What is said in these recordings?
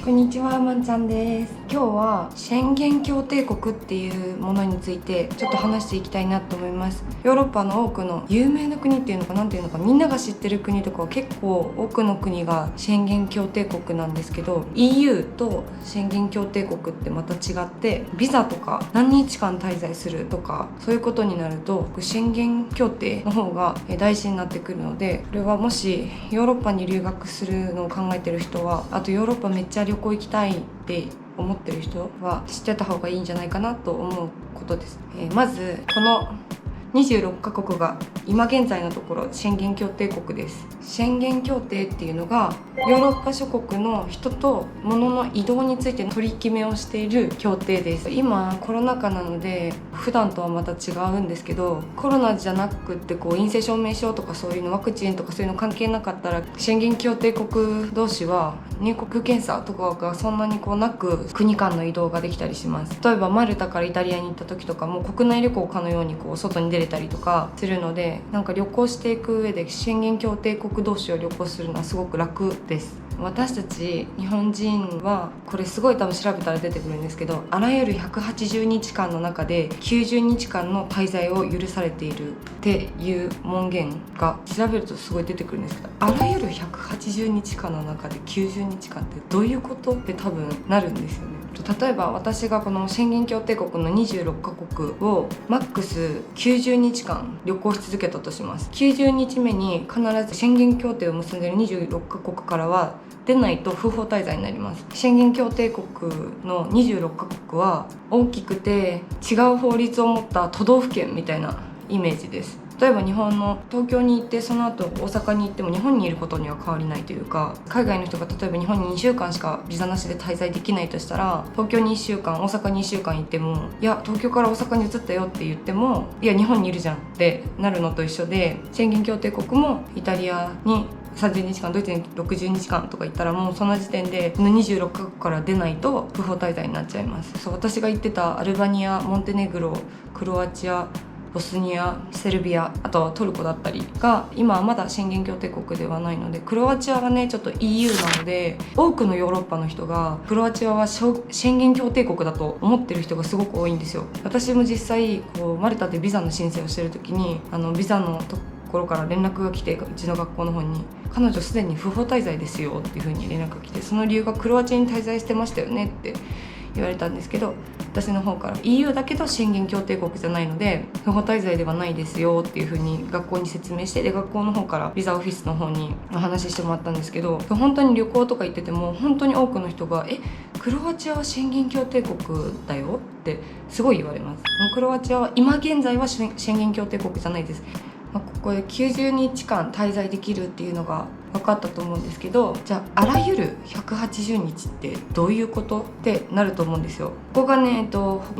こんにちは、まんちゃんです。今日は宣言協定国っていうものについてちょっと話していきたいなと思います。ヨーロッパの多くの有名な国っていうのかなんていうのか、みんなが知ってる国とかは結構多くの国が宣言協定国なんですけど、 EU と宣言協定国ってまた違って、ビザとか何日間滞在するとかそういうことになると宣言協定の方が大事になってくるので、これはもしヨーロッパに留学するのを考えてる人は、あとヨーロッパめっちゃ旅行行きたいって思ってる人は知ってた方がいいんじゃないかなと思うことです。まずこの26カ国が今現在のところ宣言協定国です。宣言協定っていうのがヨーロッパ諸国の人と物の移動について取り決めをしている協定です。今コロナ禍なので普段とはまた違うんですけど、コロナじゃなくって陰性証明書とかそういうの、ワクチンとかそういうの関係なかったら、宣言協定国同士は入国検査とかがそんなになく国間の移動ができたりします。例えばマルタからイタリアに行った時とかも国内旅行かのように外に出れたりとかするので、なんか旅行していく上で宣言協定国同士を旅行するのはすごく楽です。私たち日本人はこれすごい多分調べたら出てくるんですけど、あらゆる180日間の中で90日間の滞在を許されているっていう文言が調べるとすごい出てくるんですけど、あらゆる180日間の中で90日間ってどういうことって多分なるんですよね。例えば私がこの宣言協定国の26カ国をマックス90日間旅行し続けたとします。90日目に必ず宣言協定を結んでいる26カ国からは出ないと不法滞在になります。宣言協定国の26カ国は大きくて違う法律を持った都道府県みたいなイメージです。例えば日本の東京に行ってその後大阪に行っても日本にいることには変わりないというか、海外の人が例えば日本に2週間しかビザなしで滞在できないとしたら、東京に1週間大阪に1週間行っても、いや東京から大阪に移ったよって言っても、いや日本にいるじゃんってなるのと一緒で、宣言協定国もイタリアに30日間、ドイツに60日間とか言ったら、もうその時点で26カ国から出ないと不法滞在になっちゃいます。そう、私が言ってたアルバニア、モンテネグロ、クロアチア、ボスニア、セルビア、あとはトルコだったりが今はまだ宣言協定国ではないので、クロアチアはねちょっと EU なので、多くのヨーロッパの人がクロアチアは宣言協定国だと思ってる人がすごく多いんですよ。私も実際マルタでビザの申請をしてる時にビザのところから連絡が来て、うちの学校の方に彼女すでに不法滞在ですよっていう風に連絡が来て、その理由がクロアチアに滞在してましたよねって言われたんですけど、私の方から EU だけど宣言協定国じゃないので不法滞在ではないですよっていう風に学校に説明して、で学校の方からビザオフィスの方にお話ししてもらったんですけど、本当に旅行とか行ってても本当に多くの人がクロアチアは宣言協定国だよってすごい言われます。クロアチアは今現在は宣言協定国じゃないです。ここで90日間滞在できるっていうのが分かったと思うんですけど、じゃああらゆる180日ってどういうことってなると思うんですよ。ここがね、日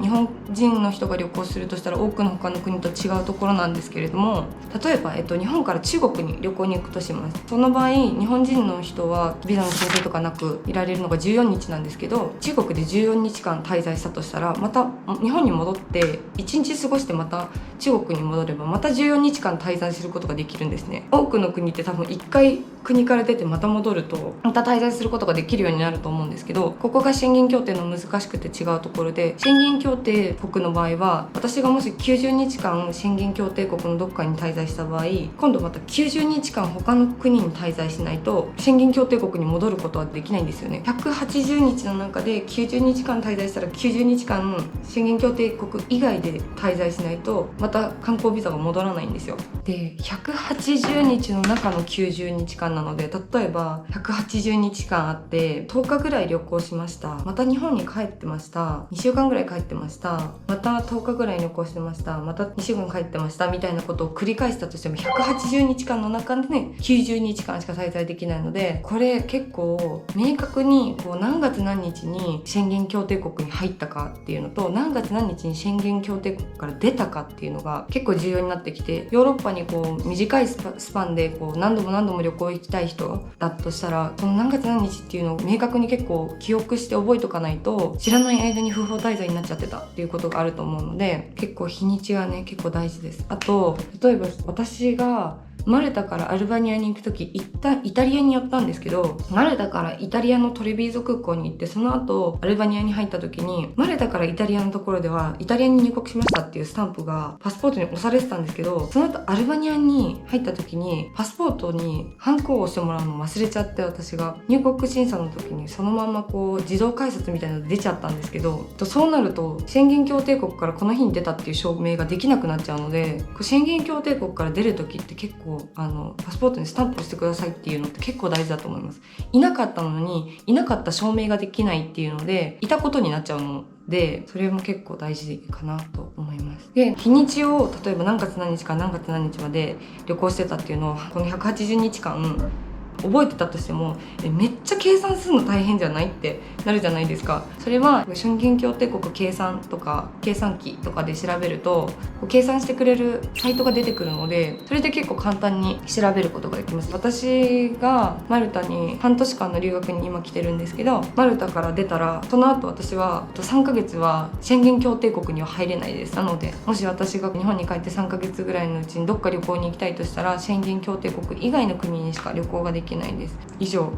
本人の人が旅行するとしたら多くの他の国と違うところなんですけれども、例えば、日本から中国に旅行に行くとします。その場合日本人の人はビザの申請とかなくいられるのが14日なんですけど、中国で14日間滞在したとしたら、また日本に戻って1日過ごしてまた中国に戻ればまた14日間滞在することができるんですね。多くの国って多分1回国から出てまた戻るとまた滞在することができるようになると思うんですけど、ここが宣言協定の難しくて違うところで、宣言協定国の場合は私がもし90日間宣言協定国のどっかに滞在した場合、今度また90日間他の国に滞在しないと宣言協定国に戻ることはできないんですよね。180日の中で90日間滞在したら90日間宣言協定国以外で滞在しないとまた観光ビザが戻らないんですよ。で180日の中の90日間なので、例えば180日間あって10日ぐらい旅行しました、また日本に帰ってました、2週間ぐらい帰ってました、また10日ぐらい旅行してました、また2週間帰ってましたみたいなことを繰り返したとしても180日間の中でね90日間しか滞在できないので、これ結構明確に何月何日に宣言協定国に入ったかっていうのと、何月何日に宣言協定国から出たかっていうのが結構重要になってきて、ヨーロッパに短いスパンで何度も何度も旅行行きたい人だとしたら、この何月何日っていうのを明確に結構記憶して覚えとかないと、知らない間に不法滞在になっちゃってたっていうことがあると思うので、結構日にちがね結構大事です。あと例えば私がマルタからアルバニアに行く時一旦イタリアに寄ったんですけど、マルタからイタリアのトレビーゾ空港に行って、その後アルバニアに入った時に、マルタからイタリアのところではイタリアに入国しましたっていうスタンプがパスポートに押されてたんですけど、その後アルバニアに入った時にパスポートにハンコを押してもらうのを忘れちゃって、私が入国審査の時にそのままこう自動改札みたいなの出ちゃったんですけど、そうなると宣言協定国からこの日に出たっていう証明ができなくなっちゃうので、宣言協定国から出る時って結構パスポートにスタンプをしてくださいっていうのって結構大事だと思います。いなかったのにいなかった証明ができないっていうのでいたことになっちゃうので、それも結構大事かなと思います。で、日にちを例えば何月何日から何月何日まで旅行してたっていうのをこの180日間覚えてたとしても、めっちゃ計算するの大変じゃないってなるじゃないですか。それは宣言協定国計算とか計算機とかで調べると計算してくれるサイトが出てくるので、それで結構簡単に調べることができます。私がマルタに半年間の留学に今来てるんですけど、マルタから出たらその後私は3ヶ月は宣言協定国には入れないです。なのでもし私が日本に帰って3ヶ月ぐらいのうちにどっか旅行に行きたいとしたら、宣言協定国以外の国にしか旅行ができないです。以上、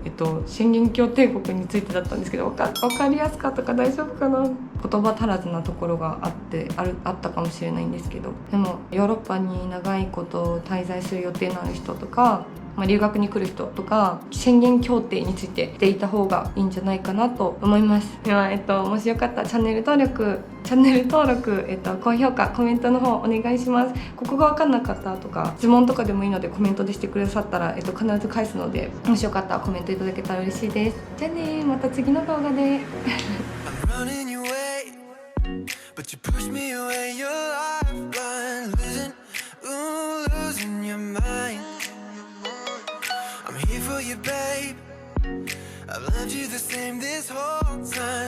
宣言協定国についてだったんですけど、わかりやすかったか大丈夫かな。言葉足らずなところがあったかもしれないんですけど、でもヨーロッパに長いこと滞在する予定のある人とか、留学に来る人とか、宣言協定についてしていた方がいいんじゃないかなと思います。では、もしよかったらチャンネル登録、高評価、コメントの方お願いします。ここが分かんなかったとか質問とかでもいいのでコメントでしてくださったら、必ず返すので、もしよかったらコメントいただけたら嬉しいです。じゃあね、また次の動画でBut you push me away, your lifeline, losing your mind. I'm here for you, babe. I've loved you the same this whole time.